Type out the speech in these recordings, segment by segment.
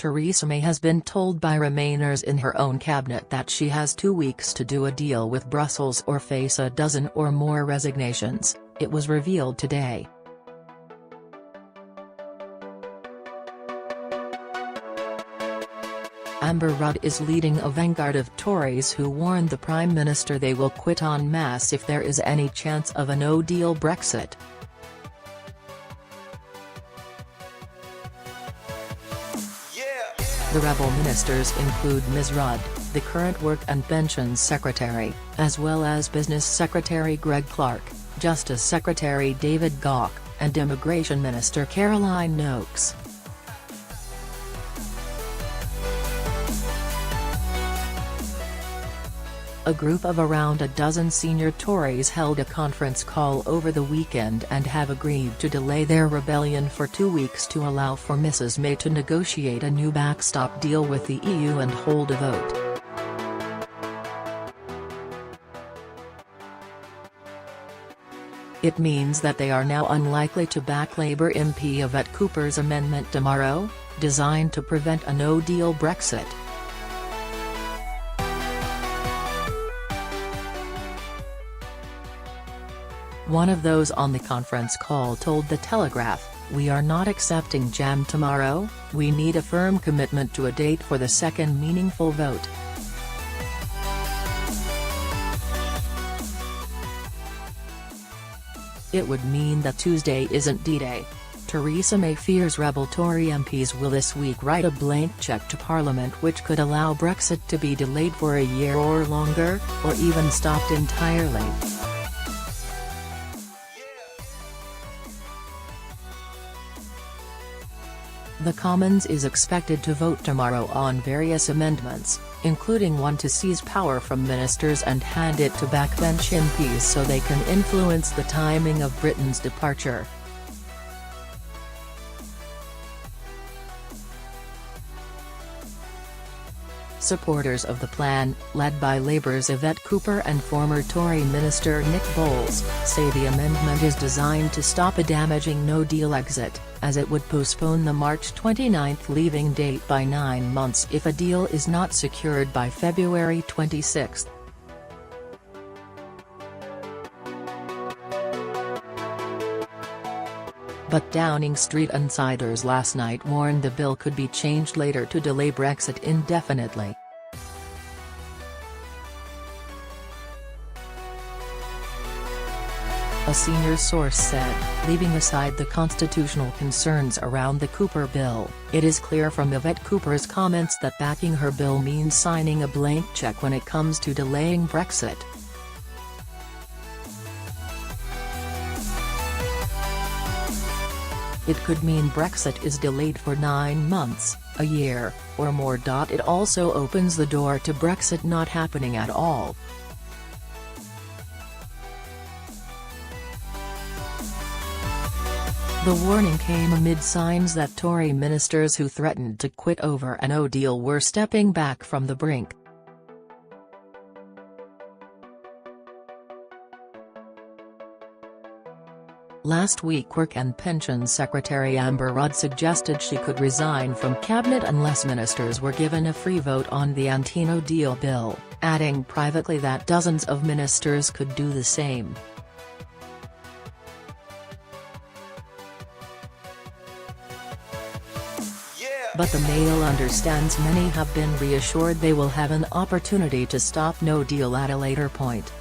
Theresa May has been told by Remainers in her own cabinet that she has 2 weeks to do a deal with Brussels or face a dozen or more resignations, it was revealed today. Amber Rudd is leading a vanguard of Tories who warned the Prime Minister they will quit en masse if there is any chance of a no-deal Brexit. The rebel ministers include Ms Rudd, the current Work and Pensions Secretary, as well as Business Secretary Greg Clark, Justice Secretary David Gauke, and Immigration Minister Caroline Noakes. A group of around a dozen senior Tories held a conference call over the weekend and have agreed to delay their rebellion for 2 weeks to allow for Mrs May to negotiate a new backstop deal with the EU and hold a vote. It means that they are now unlikely to back Labour MP Yvette Cooper's amendment tomorrow, designed to prevent a no-deal Brexit. One of those on the conference call told the Telegraph, "We are not accepting jam tomorrow, we need a firm commitment to a date for the second meaningful vote." It would mean that Tuesday isn't D-Day. Theresa May fears rebel Tory MPs will this week write a blank cheque to Parliament which could allow Brexit to be delayed for a year or longer, or even stopped entirely. The Commons is expected to vote tomorrow on various amendments, including one to seize power from ministers and hand it to backbench MPs so they can influence the timing of Britain's departure. Supporters of the plan, led by Labour's Yvette Cooper and former Tory Minister Nick Boles, say the amendment is designed to stop a damaging no-deal exit, as it would postpone the March 29 leaving date by 9 months if a deal is not secured by February 26. But Downing Street insiders last night warned the bill could be changed later to delay Brexit indefinitely. A senior source said, leaving aside the constitutional concerns around the Cooper bill, it is clear from Yvette Cooper's comments that backing her bill means signing a blank cheque when it comes to delaying Brexit. It could mean Brexit is delayed for 9 months, a year, or more. It also opens the door to Brexit not happening at all. The warning came amid signs that Tory ministers who threatened to quit over a no-deal were stepping back from the brink. Last week Work and Pensions Secretary Amber Rudd suggested she could resign from cabinet unless ministers were given a free vote on the anti-no-deal bill, adding privately that dozens of ministers could do the same. But the Mail understands many have been reassured they will have an opportunity to stop no deal at a later point.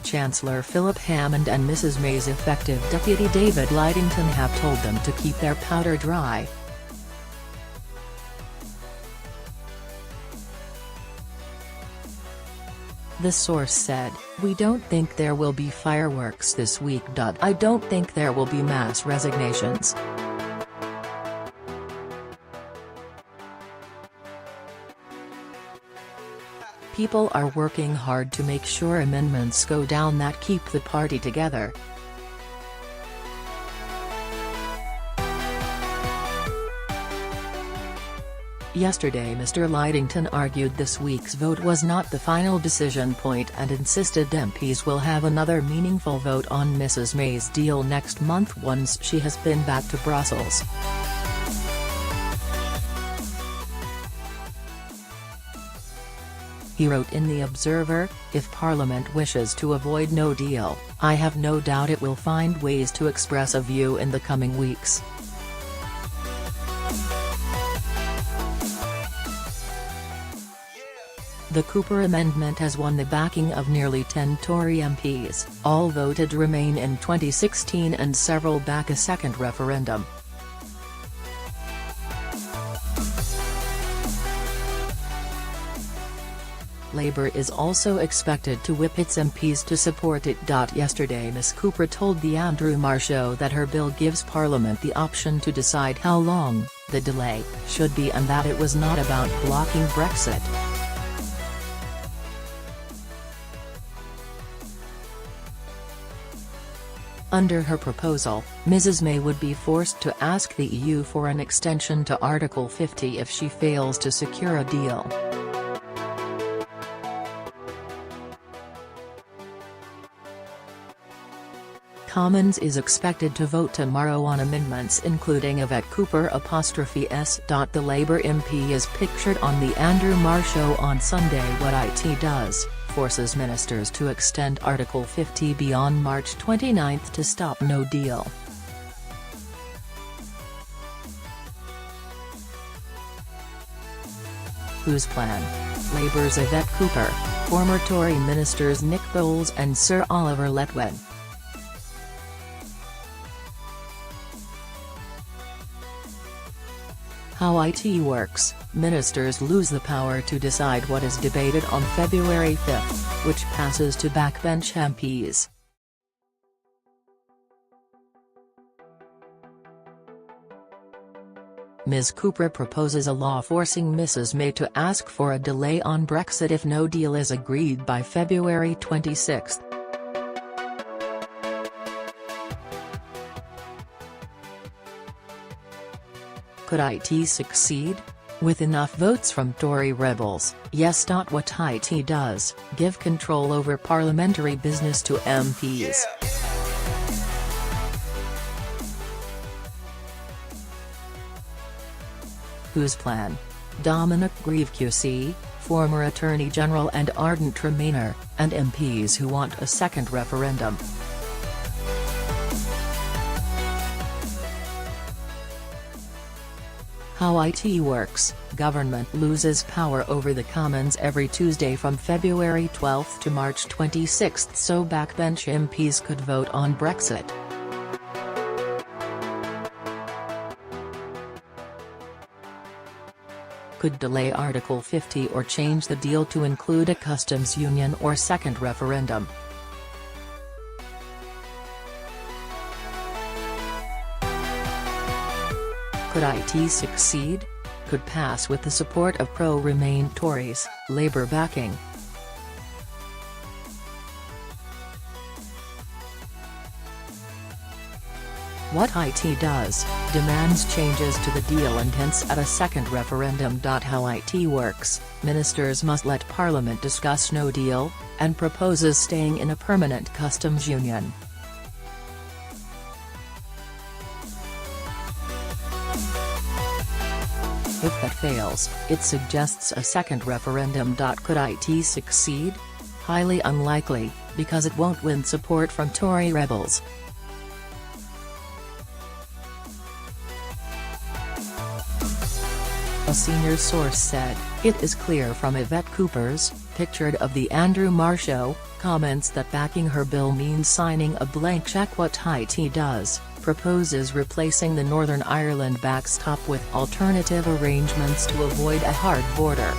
Chancellor Philip Hammond and Mrs May's effective deputy David Lidington have told them to keep their powder dry. The source said, "We don't think there will be fireworks this week. I don't think there will be mass resignations. People are working hard to make sure amendments go down that keep the party together." Yesterday Mr Lidington argued this week's vote was not the final decision point and insisted MPs will have another meaningful vote on Mrs May's deal next month once she has been back to Brussels. He wrote in The Observer, "If Parliament wishes to avoid no deal, I have no doubt it will find ways to express a view in the coming weeks." The Cooper amendment has won the backing of nearly 10 Tory MPs, all voted Remain in 2016 and several back a second referendum. Labour is also expected to whip its MPs to support it. Yesterday Ms Cooper told the Andrew Marr Show that her bill gives Parliament the option to decide how long the delay should be and that it was not about blocking Brexit. Under her proposal, Mrs May would be forced to ask the EU for an extension to Article 50 if she fails to secure a deal. Commons is expected to vote tomorrow on amendments including Yvette Cooper '(S). The Labour MP is pictured on the Andrew Marr Show on Sunday. What.It does forces ministers to extend Article 50 beyond March 29 to stop no deal. Whose plan? Labour's Yvette Cooper, former Tory ministers Nick Boles and Sir Oliver Letwin. How it works, ministers lose the power to decide what is debated on February 5, which passes to backbench MPs. Ms Cooper proposes a law forcing Mrs May to ask for a delay on Brexit if no deal is agreed by February 26. Could it succeed? With enough votes from Tory rebels, yes. What it does, give control over parliamentary business to MPs. Whose plan? Dominic Gauke, former Attorney General and ardent Remainer, and MPs who want a second referendum. How it works, government loses power over the Commons every Tuesday from February 12 to March 26 so backbench MPs could vote on Brexit. Could delay Article 50 or change the deal to include a customs union or second referendum. Could it succeed? Could pass with the support of pro-Remain Tories, Labour backing. What it does, demands changes to the deal and hints at a second referendum. How it works, ministers must let Parliament discuss no deal, and proposes staying in a permanent customs union. If that fails, it suggests a second referendum. Could it succeed? Highly unlikely, because it won't win support from Tory rebels. A senior source said, "It is clear from Yvette Cooper's, pictured of the Andrew Marr Show, comments that backing her bill means signing a blank cheque." What it does, proposes replacing the Northern Ireland backstop with alternative arrangements to avoid a hard border.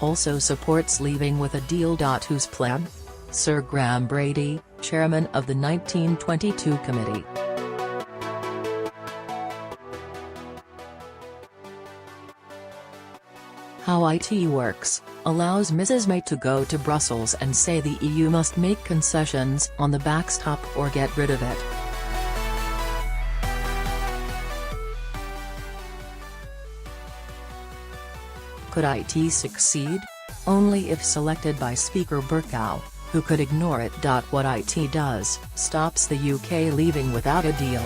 Also supports leaving with a deal. Whose plan? Sir Graham Brady, chairman of the 1922 committee. How it works, allows Mrs May to go to Brussels and say the EU must make concessions on the backstop or get rid of it. Could IT succeed? Only if selected by Speaker Gauke, who could ignore it. What IT does, stops the UK leaving without a deal.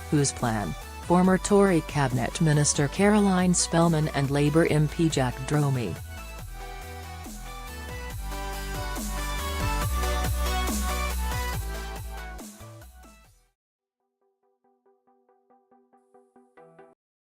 Whose plan? Former Tory Cabinet Minister Caroline Spelman and Labour MP Jack Dromey.